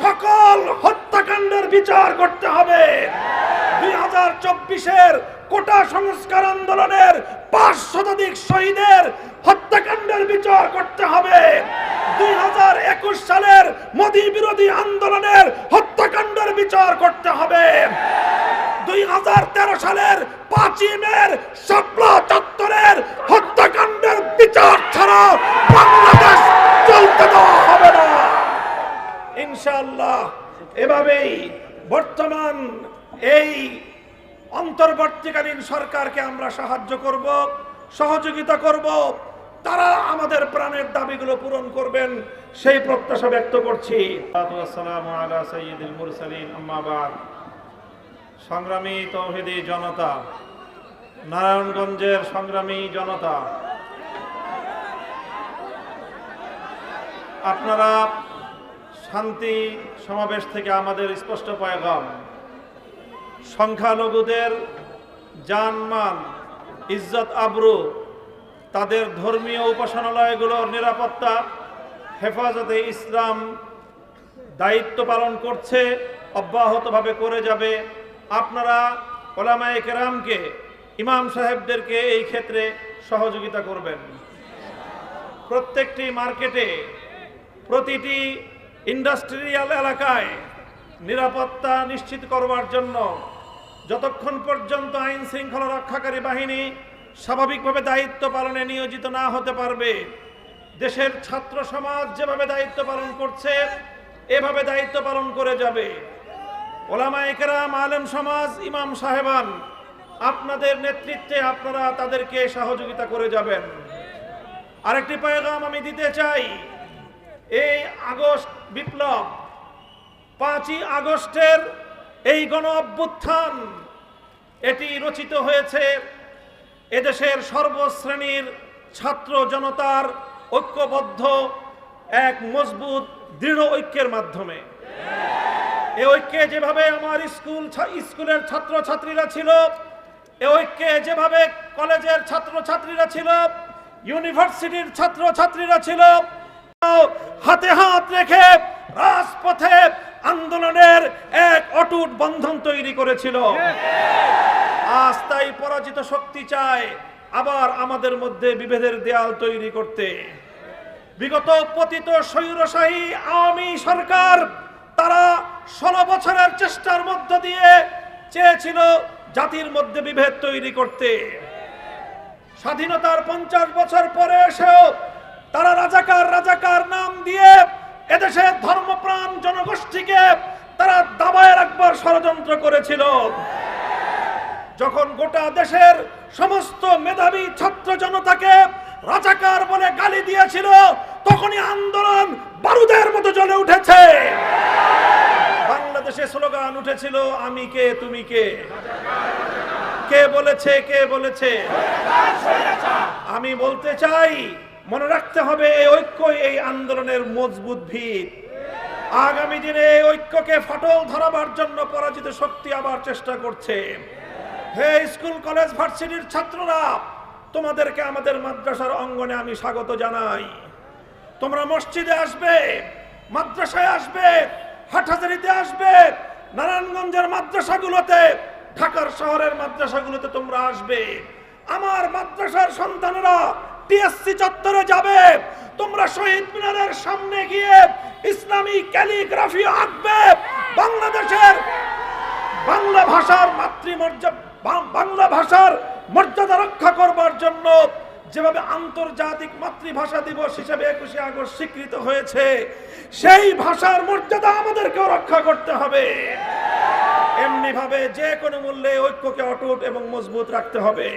সকল হত্যাকাণ্ডের বিচার করতে হবে। 2024-এর কোটা সংস্কার আন্দোলনের 5 শতাধিক শহীদের হত্যাকাণ্ডের বিচার করতে হবে। 2021 সালের মোদি বিরোধী আন্দোলনের হত্যাকাণ্ডের বিচার করতে হবে। 2013 সালের 5ই মের শাপলা চত্বরের হত্যাকাণ্ডের বিচার ছাড়া বাংলাদেশ চলতে দেওয়া হবে না ইনশাআল্লাহ। এভাবেই বর্তমান এই অন্তর্বর্তীকালীন সরকারকে আমরা সাহায্য করব, সহযোগিতা করব, তারা আমাদের প্রাণের দাবিগুলো পূরণ করবেন সেই প্রত্যাশা ব্যক্ত করছি। আসসালামু আলা সাইয়্যিদিল মুরসালিন, আম্মা বা'দ। সংগ্রামী তৌহিদি জনতা, নারায়ণগঞ্জের সংগ্রামী জনতা, আপনারা শান্তি সমাবেশ থেকে আমাদের স্পষ্ট পয়গাম, সংখ্যালঘুদের জানমাল, ইজ্জত আবরু, তাদের ধর্মীয় উপাসনালয়গুলোর নিরাপত্তা হেফাজতে ইসলাম দায়িত্ব পালন করছে, অব্যাহতভাবে করে যাবে। আপনারা ওলামায়ে কেরামকে, ইমাম সাহেবদেরকে এই ক্ষেত্রে সহযোগিতা করবেন। প্রত্যেকটি মার্কেটে, প্রতিটি ইন্ডাস্ট্রিয়াল এলাকায় নিরাপত্তা নিশ্চিত করবার জন্য যতক্ষণ পর্যন্ত আইন শৃঙ্খলা রক্ষাকারী বাহিনী স্বাভাবিকভাবে দায়িত্ব পালনে নিয়োজিত না হতে পারবে, দেশের ছাত্র সমাজ যেভাবে দায়িত্ব পালন করছে এভাবে দায়িত্ব পালন করে যাবে। ওলামায়ে কেরাম, আলেম সমাজ, ইমাম সাহেবান, আপনাদের নেতৃত্বে আপনারা তাদেরকে সহযোগিতা করে যাবেন। আরেকটি পয়গাম আমি দিতে চাই, এই আগস্ট বিপ্লব, 5ই আগস্টের এই গণ অভ্যুত্থান, এটি রচিত হয়েছে এদেশের সর্বশ্রেণীর ছাত্র জনতার ঐক্যবদ্ধ এক মজবুত দৃঢ় ঐক্যের মাধ্যমে। এই ঐক্যে যেভাবে আমার স্কুলের ছাত্রছাত্রীরা ছিল, এই ঐক্যে যেভাবে কলেজের ছাত্রছাত্রীরা ছিল, ইউনিভার্সিটির ছাত্রছাত্রীরা ছিল, হাতে হাত রেখে রাজপথে আন্দোলনের এক অটুট বন্ধন তৈরি করেছিল। আজ তাই পরাজিত শক্তি চায় আবার আমাদের মধ্যে বিভেদের দেয়াল তৈরি করতে। বিগত পতিত স্বৈরশাহী আওয়ামী সরকার, তারা 16 বছরের চেষ্টার মধ্য দিয়ে চেয়েছিল জাতির মধ্যে বিভেদ তৈরি করতে। স্বাধীনতার 50 বছর পরে এসেও তারা রাজাকার নাম দিয়ে এদেশের ধর্মপ্রাণ জনগোষ্ঠীকে তারা দাবায় রাখবার ষড়যন্ত্র করেছিল। যখন গোটা দেশের সমস্ত মেধাবী ছাত্র জনতাকে রাজাকার বলে গালি দিয়েছিল, তখনই আন্দোলন বারুদের মতো জ্বলে উঠেছে। বাংলাদেশে স্লোগান উঠেছিল, আমি কে তুমি কে। কে বলেছে? কে বলেছে? আমি বলতে চাই, মনে রাখতে হবে এই ঐক্যই এই আন্দোলনের মজবুত ভিত। আগামী দিনে এই ঐক্যকে ফাটল ধরাবার জন্য পরাজিত শক্তি আবার চেষ্টা করছে। হে স্কুল, কলেজ, ভার্সিটির ছাত্ররা, তোমাদেরকে আমাদের মাদ্রাসার অঙ্গনে আমি স্বাগত জানাই। তোমরা মসজিদে আসবে, মাদ্রাসায় আসবে, হাটহাজারীতে আসবে, নারায়ণগঞ্জের মাদ্রাসাগুলোতে, ঢাকার শহরের মাদ্রাসাগুলোতে তোমরা আসবে। আমার মাদ্রাসার সন্তানেরা টিএসসি চত্বরে যাবে, তোমরা শহীদ মিনারের সামনে গিয়ে ইসলামী ক্যালিগ্রাফি আঁকবে। বাংলাদেশের বাংলা ভাষার বাংলা ভাষার মর্যাদা রক্ষা করবার জন্য যেভাবে আন্তর্জাতিক মাতৃভাষা দিবস হিসেবে 21শে আগস্ট স্বীকৃত হয়েছে, সেই ভাষার মর্যাদা আমাদেরকেও রক্ষা করতে হবে। এমনি ভাবে যে কোনো মূল্যে ঐক্যকে অটুট এবং মজবুত রাখতে হবে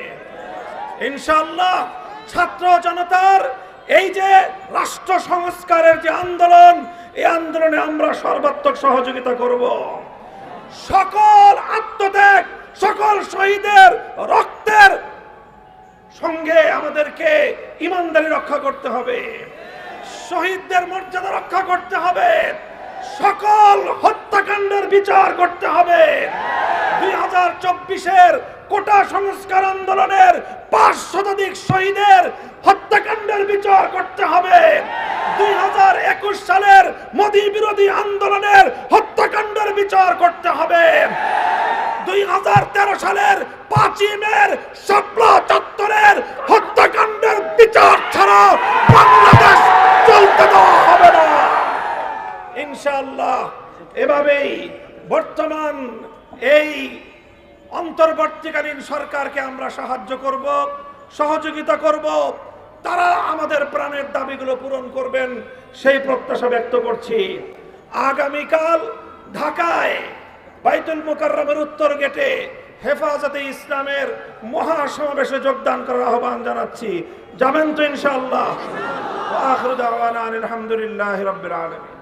ইনশাআল্লাহ। ছাত্র জনতার এই যে রাষ্ট্র সংস্কারের যে আন্দোলন, এই আন্দোলনে আমরা সর্বাত্মক সহযোগিতা করব। সকল আত্মত্যাগ, সকল শহীদের রক্তের সঙ্গে আমাদেরকে ইমানদারি রক্ষা করতে হবে, শহীদদের মর্যাদা রক্ষা করতে হবে, সকল হত্যাকাণ্ডের বিচার করতে হবে। 2024-এর কোটা সংস্কার আন্দোলনের 5 শতাধিক শহীদের হত্যাকাণ্ডের বিচার করতে হবে। 2021 সালের মোদী বিরোধী আন্দোলনের হত্যাকাণ্ডের বিচার করতে হবে। 2013 সালের 5ই মের শাপলা চত্বরের হত্যাকাণ্ডের বিচার ছাড়া বাংলাদেশ চলতে দেওয়া হবে না ইনশাআল্লাহ। এভাবেই বর্তমান এই অন্তর্বর্তীকালীন সরকারকে আমরা সাহায্য করব, সহযোগিতা করব, তারা আমাদের প্রাণের দাবিগুলো পূরণ করবেন সেই প্রত্যাশা ব্যক্ত করছি। আগামীকাল ঢাকায় বাইতুল মুকাররমের উত্তর গেটে হেফাজতে ইসলামের মহাসমাবেশে যোগদান করার আহ্বান জানাচ্ছি। যাবেন তো ইনশাআল্লাহ? ওয়া আখিরু দাওয়ানা আলহামদুলিল্লাহি রাব্বিল আলামিন।